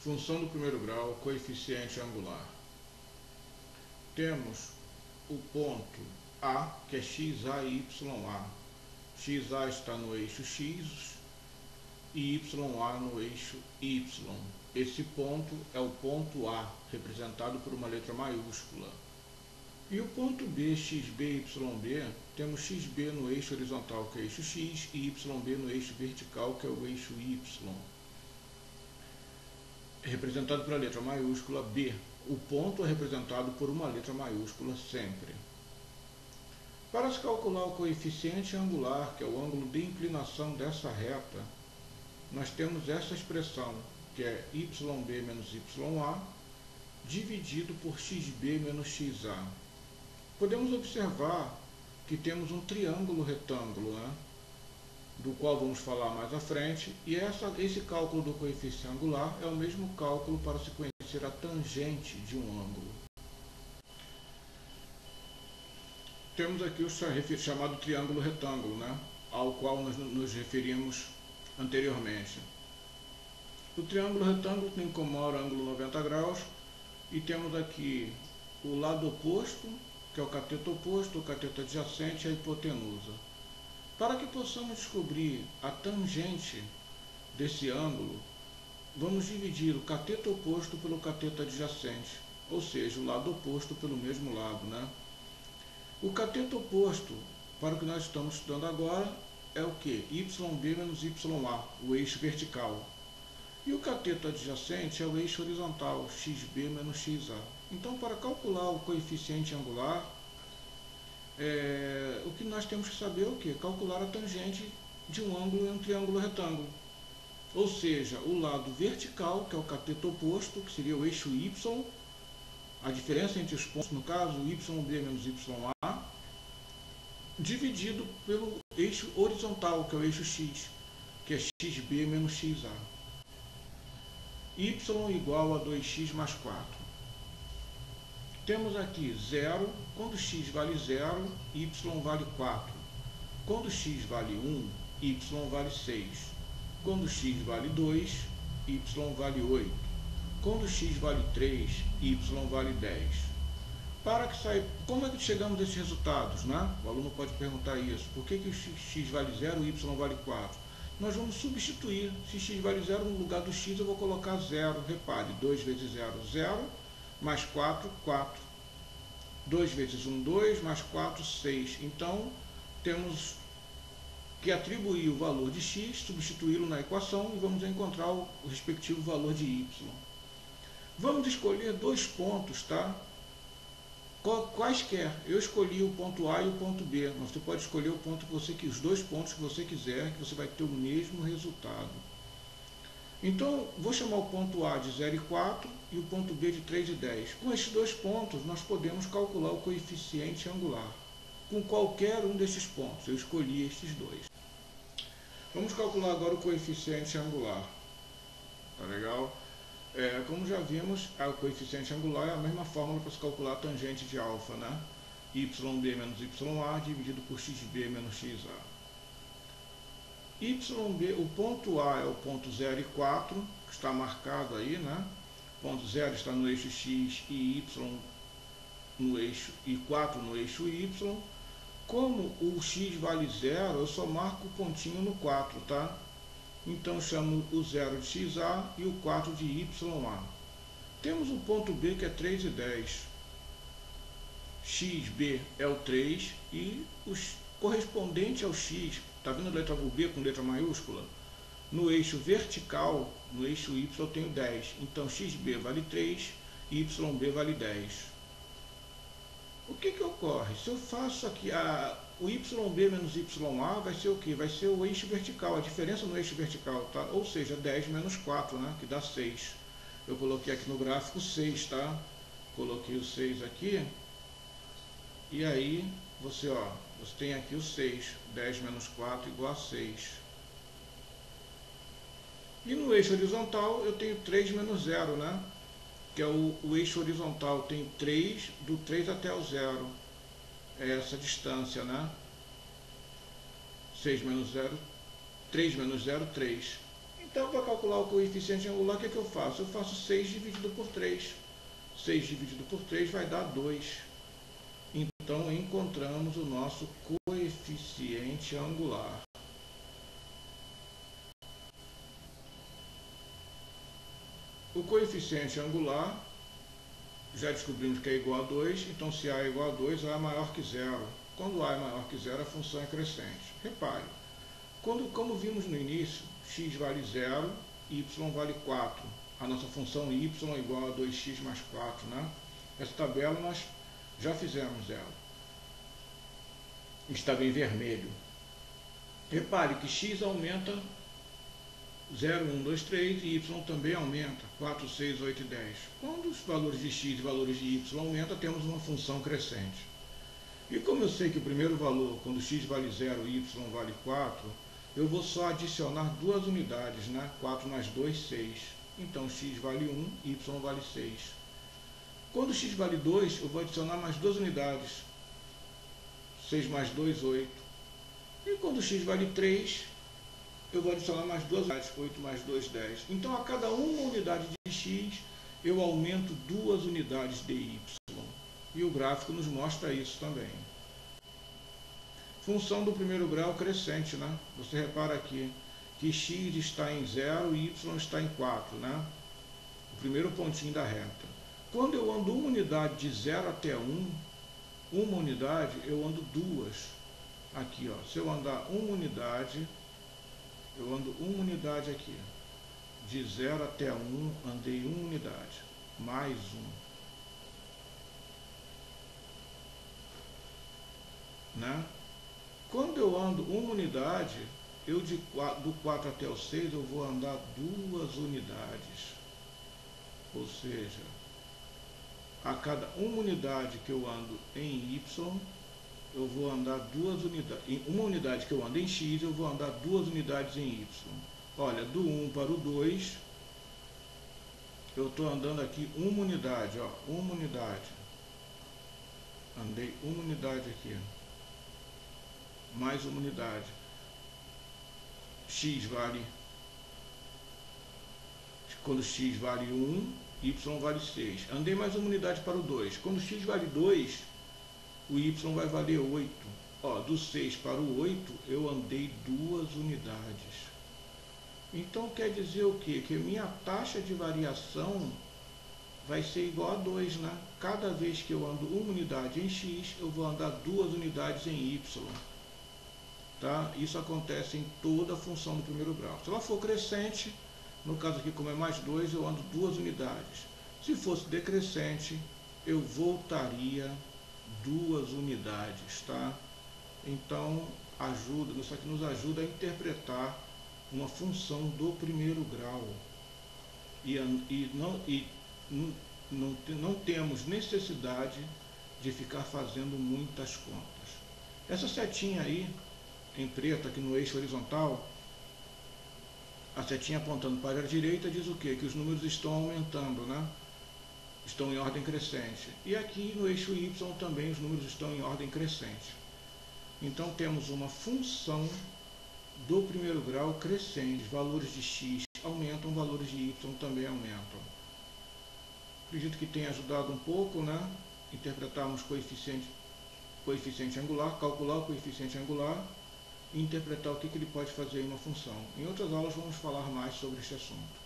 Função do primeiro grau, coeficiente angular. Temos o ponto A, que é xa e ya. Xa está no eixo x e ya no eixo y. Esse ponto é o ponto A, representado por uma letra maiúscula. E o ponto B, xb, yb, temos xb no eixo horizontal, que é o eixo x, e yb no eixo vertical, que é o eixo y. Representado pela letra maiúscula B. O ponto é representado por uma letra maiúscula sempre. Para se calcular o coeficiente angular, que é o ângulo de inclinação dessa reta, nós temos essa expressão, que é yb menos ya, dividido por xb menos xa. Podemos observar que temos um triângulo retângulo, né? Do qual vamos falar mais à frente, e esse cálculo do coeficiente angular é o mesmo cálculo para se conhecer a tangente de um ângulo. Temos aqui o chamado triângulo retângulo, né? Ao qual nós nos referimos anteriormente. O triângulo retângulo tem como maior ângulo 90 graus, e temos aqui o lado oposto, que é o cateto oposto, o cateto adjacente e a hipotenusa. Para que possamos descobrir a tangente desse ângulo, vamos dividir o cateto oposto pelo cateto adjacente, ou seja, o lado oposto pelo mesmo lado, né? O cateto oposto, para o que nós estamos estudando agora, é o que? Yb menos ya, o eixo vertical. E o cateto adjacente é o eixo horizontal, xb menos xa. Então, para calcular o coeficiente angular, o que nós temos que saber é o que? Calcular a tangente de um ângulo em um triângulo retângulo. Ou seja, o lado vertical, que é o cateto oposto, que seria o eixo y, a diferença entre os pontos, no caso, yb menos ya, dividido pelo eixo horizontal, que é o eixo x, que é xb menos xa. Y igual a 2x mais 4. Temos aqui 0, quando x vale 0, y vale 4. Quando x vale 1, y vale 6. Quando x vale 2, y vale 8. Quando x vale 3, y vale 10. Para que saia, como é que chegamos a esses resultados, né? O aluno pode perguntar isso. Por que o x vale 0 e y vale 4? Nós vamos substituir. Se x vale 0, no lugar do x eu vou colocar 0. Repare, 2 vezes 0, 0. Mais 4, 4. 2 vezes 1, 2. Mais 4, 6. Então, temos que atribuir o valor de x, substituí-lo na equação e vamos encontrar o respectivo valor de y. Vamos escolher dois pontos, tá? Quaisquer. Eu escolhi o ponto A e o ponto B. Mas você pode escolher o ponto que você, os dois pontos que você quiser, que você vai ter o mesmo resultado. Então, vou chamar o ponto A de 0 e 4 e o ponto B de 3 e 10. Com esses dois pontos, nós podemos calcular o coeficiente angular. Com qualquer um desses pontos, eu escolhi estes dois. Vamos calcular agora o coeficiente angular. Tá legal? Como já vimos, o coeficiente angular é a mesma fórmula para se calcular a tangente de alfa, né? Yb menos ya dividido por xb menos xa. O ponto A é o ponto 0 e 4, que está marcado aí, né? O ponto 0 está no eixo x e y no eixo, e 4 no eixo y. Como o x vale 0, eu só marco o pontinho no 4, tá? Então, chamo o 0 de xa e o 4 de ya. Temos o ponto B, que é 3 e 10. Xb é o 3 e o correspondente ao x, está vendo a letra B com letra maiúscula? No eixo vertical, no eixo y, eu tenho 10. Então, xb vale 3 e yb vale 10. O que ocorre? Se eu faço aqui o yb menos ya, vai ser o que? Vai ser o eixo vertical, a diferença no eixo vertical, tá? Ou seja, 10 menos 4, né? Que dá 6. Eu coloquei aqui no gráfico 6, tá? Coloquei o 6 aqui. E aí, você tem aqui o 6. 10 menos 4 igual a 6. E no eixo horizontal, eu tenho 3 menos 0, né? Que é o eixo horizontal, tem 3, do 3 até o 0. É essa distância, né? 6 menos 0, 3 menos 0, 3. Então, para calcular o coeficiente angular, o que eu faço? Eu faço 6 dividido por 3. 6 dividido por 3 vai dar 2. Então, encontramos o nosso coeficiente angular. O coeficiente angular, já descobrimos que é igual a 2, então se A é igual a 2, A é maior que zero. Quando A é maior que zero, a função é crescente. Repare, como vimos no início, x vale 0, y vale 4. A nossa função y é igual a 2x mais 4, né? Essa tabela nós já fizemos ela. Estava em vermelho. Repare que x aumenta 0, 1, 2, 3 e y também aumenta 4, 6, 8 e 10. Quando os valores de x e valores de y aumentam, temos uma função crescente. E como eu sei que o primeiro valor, quando x vale 0 e y vale 4, eu vou só adicionar duas unidades, né? 4 mais 2, 6. Então x vale 1, y vale 6. Quando x vale 2, eu vou adicionar mais duas unidades. 6 mais 2, 8. E quando x vale 3, eu vou adicionar mais duas unidades. 8 mais 2, 10. Então, a cada uma unidade de x, eu aumento duas unidades de y. E o gráfico nos mostra isso também. Função do primeiro grau crescente, né? Você repara aqui que x está em 0 e y está em 4, né? O primeiro pontinho da reta. Quando eu ando uma unidade de 0 até 1, uma unidade, eu ando duas. Aqui, ó. Se eu andar uma unidade, eu ando uma unidade aqui. De 0 até 1, andei uma unidade. Mais um. Né? Quando eu ando uma unidade, do 4 até o 6, eu vou andar duas unidades. Ou seja, a cada uma unidade que eu ando em y, eu vou andar duas unidades. Em uma unidade que eu ando em x, eu vou andar duas unidades em y. Olha, do 1 para o 2, eu estou andando aqui uma unidade, ó, uma unidade. Andei uma unidade aqui. Mais uma unidade. X vale... Quando x vale 1, y vale 6. Andei mais uma unidade para o 2. Quando x vale 2, o y vai valer 8. Ó, do 6 para o 8, eu andei duas unidades. Então, quer dizer o quê? Que a minha taxa de variação vai ser igual a 2, né? Cada vez que eu ando uma unidade em x, eu vou andar duas unidades em y. Tá? Isso acontece em toda a função do primeiro grau. Se ela for crescente, no caso aqui como é mais 2, eu ando duas unidades. Se fosse decrescente, eu voltaria duas unidades, tá? Então, isso aqui nos ajuda a interpretar uma função do primeiro grau. Não temos necessidade de ficar fazendo muitas contas. Essa setinha aí, em preto, aqui no eixo horizontal, a setinha apontando para a direita diz o quê? Que os números estão aumentando, né? Estão em ordem crescente. E aqui no eixo Y também os números estão em ordem crescente. Então temos uma função do primeiro grau crescente. Valores de x aumentam, valores de y também aumentam. Acredito que tenha ajudado um pouco, né? Interpretarmos coeficiente angular, calcular o coeficiente angular e interpretar o que ele pode fazer em uma função. Em outras aulas vamos falar mais sobre este assunto.